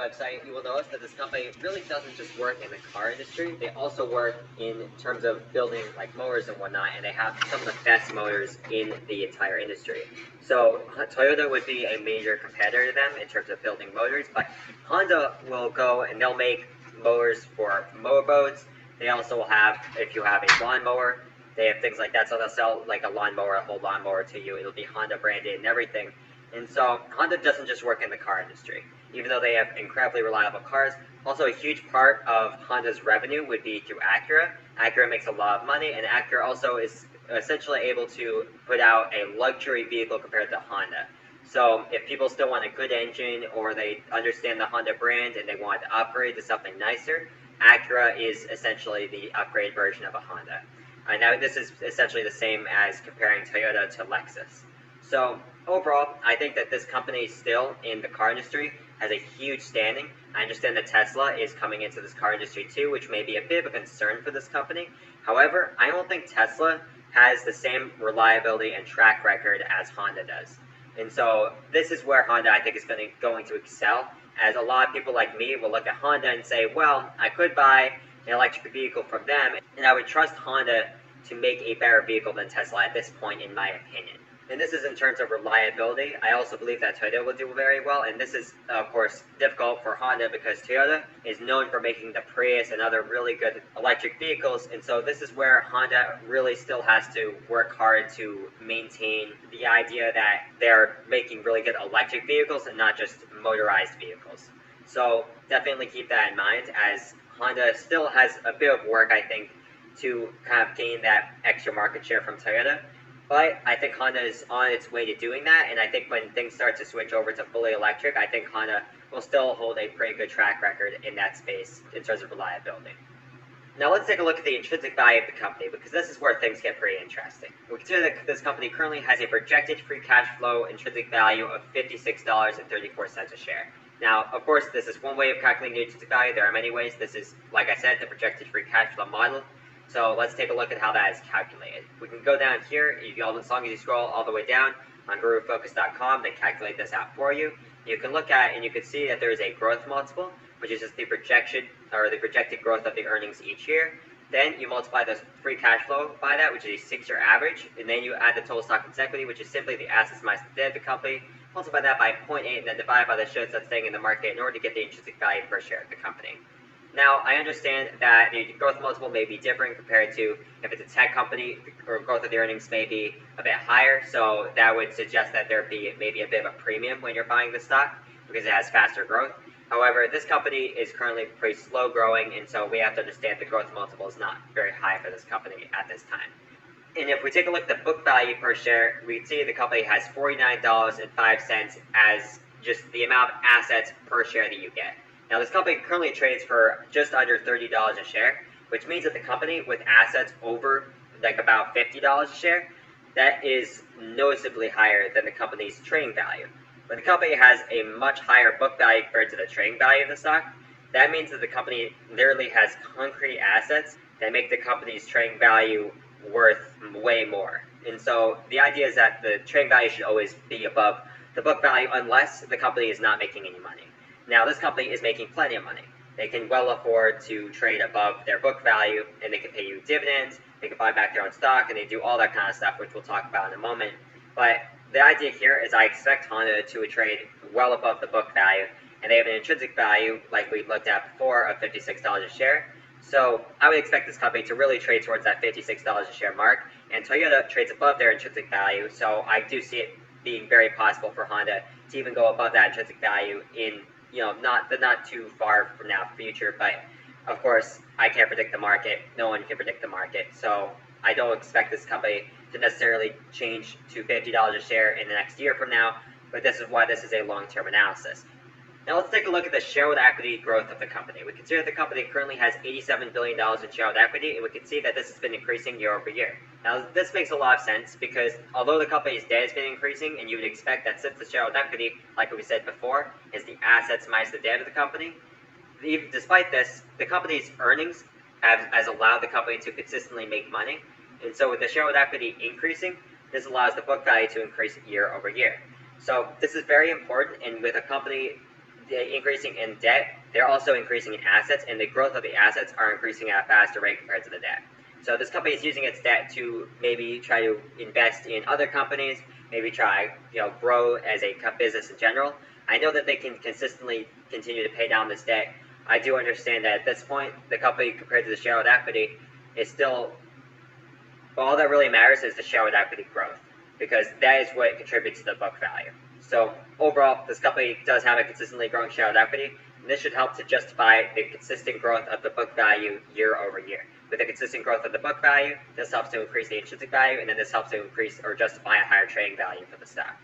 website, you will notice that this company really doesn't just work in the car industry. They also work in terms of building like motors and whatnot, and they have some of the best motors in the entire industry. So Toyota would be a major competitor to them in terms of building motors, but Honda will go and they'll make motors for motorboats. They also will have, if you have a lawnmower, they have things like that, so they'll sell like a lawnmower, a whole lawnmower to you. It'll be Honda branded and everything. And so Honda doesn't just work in the car industry, even though they have incredibly reliable cars. Also, a huge part of Honda's revenue would be through Acura. Acura makes a lot of money, and Acura also is essentially able to put out a luxury vehicle compared to Honda. So if people still want a good engine, or they understand the Honda brand and they want to upgrade to something nicer, Acura is essentially the upgrade version of a Honda. Now this is essentially the same as comparing Toyota to Lexus. So overall, I think that this company still in the car industry has a huge standing. I understand that Tesla is coming into this car industry too, which may be a bit of a concern for this company. However, I don't think Tesla has the same reliability and track record as Honda does. And so this is where Honda, I think, is going to excel, as a lot of people like me will look at Honda and say, well, I could buy an electric vehicle from them, and I would trust Honda to make a better vehicle than Tesla at this point, in my opinion. And this is in terms of reliability. I also believe that Toyota will do very well, and this is, of course, difficult for Honda because Toyota is known for making the Prius and other really good electric vehicles, and so this is where Honda really still has to work hard to maintain the idea that they're making really good electric vehicles and not just motorized vehicles. So definitely keep that in mind, as Honda still has a bit of work, I think, to kind of gain that extra market share from Toyota. But I think Honda is on its way to doing that, and I think when things start to switch over to fully electric, I think Honda will still hold a pretty good track record in that space in terms of reliability. Now let's take a look at the intrinsic value of the company, because this is where things get pretty interesting. We consider that this company currently has a projected free cash flow intrinsic value of $56.34 a share. Now, of course, this is one way of calculating the intrinsic value. There are many ways. This is, like I said, the projected free cash flow model. So let's take a look at how that is calculated. We can go down here, as long as you scroll all the way down on GuruFocus.com, they calculate this out for you. You can look at it and you can see that there is a growth multiple, which is just the projection or the projected growth of the earnings each year. Then you multiply the free cash flow by that, which is a 6-year average, and then you add the total stock and equity, which is simply the assets minus the debt of the company, multiply that by 0.8, and then divide by the shares outstanding in the market in order to get the intrinsic value per share of the company. Now, I understand that the growth multiple may be different compared to if it's a tech company, or growth of the earnings may be a bit higher, so that would suggest that there be maybe a bit of a premium when you're buying the stock because it has faster growth. However, this company is currently pretty slow growing, and so we have to understand the growth multiple is not very high for this company at this time. And if we take a look at the book value per share, we can see the company has $49.05 as just the amount of assets per share that you get. Now, this company currently trades for just under $30 a share, which means that the company with assets over like about $50 a share, that is noticeably higher than the company's trading value. When the company has a much higher book value compared to the trading value of the stock, that means that the company literally has concrete assets that make the company's trading value worth way more. And so the idea is that the trading value should always be above the book value unless the company is not making any money. Now, this company is making plenty of money. They can well afford to trade above their book value, and they can pay you dividends, they can buy back their own stock, and they do all that kind of stuff, which we'll talk about in a moment. But the idea here is I expect Honda to trade well above the book value, and they have an intrinsic value, like we looked at before, of $56 a share. So I would expect this company to really trade towards that $56 a share mark, and Toyota trades above their intrinsic value, so I do see it being very possible for Honda to even go above that intrinsic value in not too far from now future. But of course, I can't predict the market. No one can predict the market. So I don't expect this company to necessarily change to $50 a share in the next year from now, but this is why this is a long-term analysis. Now let's take a look at the shareholder equity growth of the company. We consider the company currently has $87 billion in shareholder equity, and we can see that this has been increasing year over year. Now this makes a lot of sense because although the company's debt has been increasing, and you would expect that since the shareholder equity, like we said before, is the assets minus the debt of the company, despite this, the company's earnings has allowed the company to consistently make money. And so with the shareholder equity increasing, this allows the book value to increase year over year. So this is very important, and with a company increasing in debt, they're also increasing in assets, and the growth of the assets are increasing at a faster rate compared to the debt. So this company is using its debt to maybe try to invest in other companies, maybe try, grow as a business in general. I know that they can consistently continue to pay down this debt. I do understand that at this point, the company compared to the shareholder equity is still, all that really matters is the shareholder equity growth, because that is what contributes to the book value. So overall, this company does have a consistently growing shareholder equity, and this should help to justify the consistent growth of the book value year over year. With the consistent growth of the book value, this helps to increase the intrinsic value, and then this helps to increase or justify a higher trading value for the stock.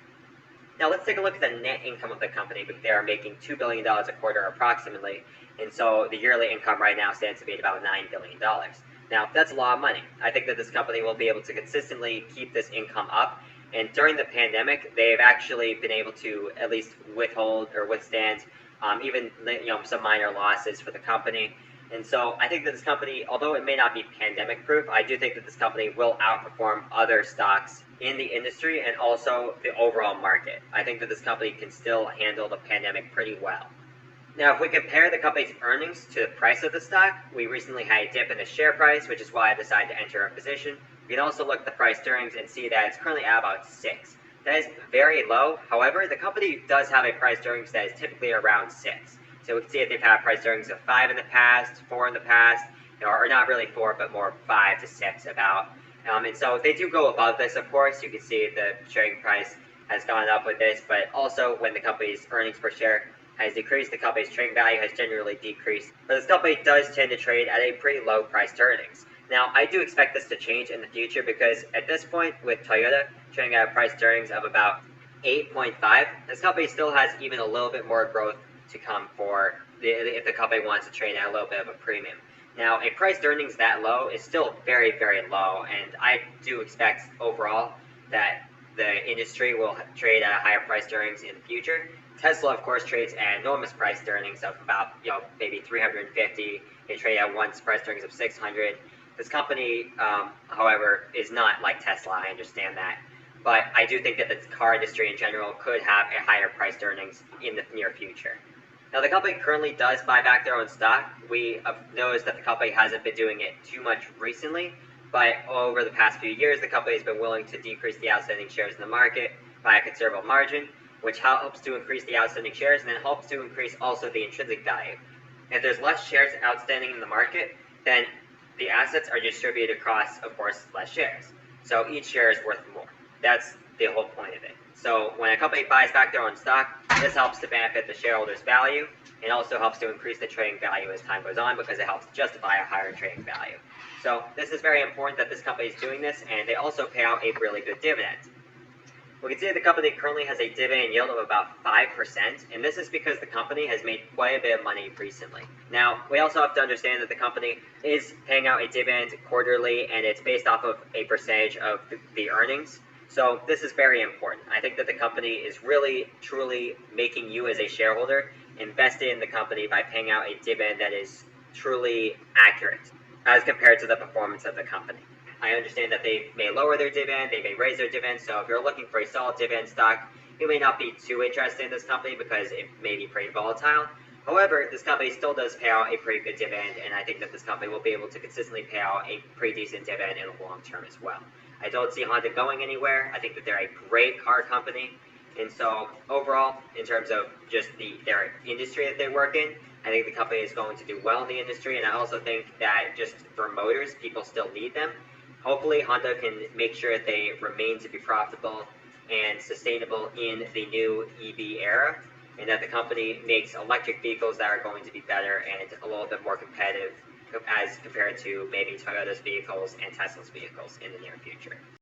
Now let's take a look at the net income of the company. They are making $2 billion a quarter approximately, and so the yearly income right now stands to be about $9 billion. Now that's a lot of money. I think that this company will be able to consistently keep this income up, and during the pandemic, they've actually been able to at least withhold or withstand even some minor losses for the company. And so I think that this company, although it may not be pandemic proof, I do think that this company will outperform other stocks in the industry and also the overall market. I think that this company can still handle the pandemic pretty well. Now, if we compare the company's earnings to the price of the stock, we recently had a dip in the share price, which is why I decided to enter a position. We can also look at the price to earnings and see that it's currently at about 6. That is very low. However, the company does have a price to earnings that is typically around 6. So we can see that they've had price earnings of 5 in the past, 4 in the past, or not really 4, but more 5 to 6 about. And so they do go above this, of course. You can see the trading price has gone up with this, but also when the company's earnings per share has decreased, the company's trading value has generally decreased. But this company does tend to trade at a pretty low price to earnings. Now, I do expect this to change in the future because at this point, with Toyota trading at a price to earnings of about 8.5, this company still has even a little bit more growth to come for if the company wants to trade at a little bit of a premium. Now, a price to earnings that low is still very, very low, and I do expect overall that the industry will trade at a higher price to earnings in the future. Tesla, of course, trades at enormous price to earnings of about, maybe 350. They trade at once price to earnings of 600. This company, however, is not like Tesla. I understand that. But I do think that the car industry in general could have a higher price to earnings in the near future. Now, the company currently does buy back their own stock. We have noticed that the company hasn't been doing it too much recently, but over the past few years, the company has been willing to decrease the outstanding shares in the market by a considerable margin, which helps to increase the outstanding shares and then helps to increase also the intrinsic value. If there's less shares outstanding in the market, then the assets are distributed across, of course, less shares. So each share is worth more. That's the whole point of it. So when a company buys back their own stock, this helps to benefit the shareholders' value and also helps to increase the trading value as time goes on because it helps justify a higher trading value. So this is very important that this company is doing this, and they also pay out a really good dividend. We can see that the company currently has a dividend yield of about 5%, and this is because the company has made quite a bit of money recently. Now, we also have to understand that the company is paying out a dividend quarterly, and it's based off of a percentage of the earnings. So this is very important. I think that the company is really, truly making you as a shareholder invest in the company by paying out a dividend that is truly accurate as compared to the performance of the company. I understand that they may lower their dividend, they may raise their dividend, so if you're looking for a solid dividend stock, you may not be too interested in this company because it may be pretty volatile. However, this company still does pay out a pretty good dividend, and I think that this company will be able to consistently pay out a pretty decent dividend in the long term as well. I don't see Honda going anywhere. I think that they're a great car company, and so overall, in terms of just their industry that they work in, I think the company is going to do well in the industry, and I also think that just for motors, people still need them. Hopefully, Honda can make sure that they remain to be profitable and sustainable in the new EV era, and that the company makes electric vehicles that are going to be better and a little bit more competitive as compared to maybe Toyota's vehicles and Tesla's vehicles in the near future.